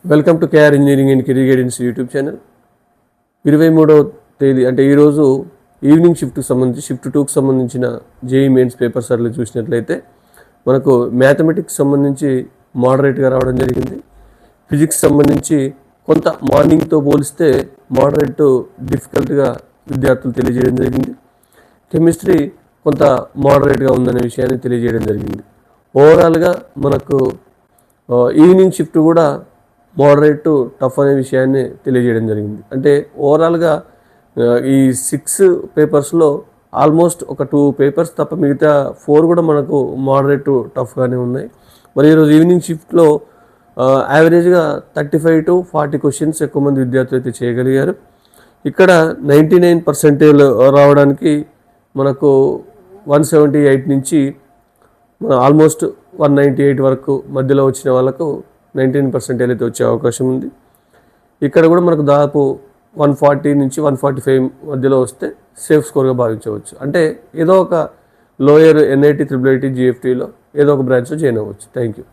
Welcome to KR engineering and career guidance YouTube channel. 23వ తేదీ అంటే ఈరోజు ఈవినింగ్ షిఫ్ట్కి సంబంధించి షిఫ్ట్ 2కి సంబంధించిన జేఈ మెయిన్స్ పేపర్ సర్లు చూసినట్లయితే మనకు మ్యాథమెటిక్స్ సంబంధించి మోడరేట్గా రావడం జరిగింది. ఫిజిక్స్ సంబంధించి కొంత మార్నింగ్తో పోలిస్తే మోడరేట్ డిఫికల్ట్గా విద్యార్థులు తెలియజేయడం జరిగింది. కెమిస్ట్రీ కొంత మోడరేట్గా ఉందనే విషయాన్ని తెలియజేయడం జరిగింది. ఓవరాల్గా మనకు ఈవినింగ్ షిఫ్ట్ కూడా మోడరేట్ టు టఫ్ అనే విషయాన్ని తెలియజేయడం జరిగింది. అంటే ఓవరాల్గా ఈ 6 పేపర్స్లో ఆల్మోస్ట్ ఒక 2 పేపర్స్ తప్ప మిగతా 4 కూడా మనకు మోడరేట్ టు టఫ్గానే ఉన్నాయి. మరి ఈరోజు ఈవినింగ్ షిఫ్ట్లో యావరేజ్గా 35 to 40 క్వశ్చన్స్ ఎక్కువ మంది విద్యార్థులు అయితే చేయగలిగారు. ఇక్కడ 99% రావడానికి మనకు 178 నుంచి ఆల్మోస్ట్ 198 వరకు మధ్యలో వచ్చిన వాళ్ళకు 19% అయితే వచ్చే అవకాశం ఉంది. ఇక్కడ కూడా మనకు దాదాపు 140 నుంచి 145 మధ్యలో వస్తే సేఫ్ స్కోర్గా భావించవచ్చు. అంటే ఏదో ఒక లోయర్ NIT, IIIT, GFTలో ఏదో ఒక బ్రాంచ్లో జాయిన్ అవ్వచ్చు. Thank you.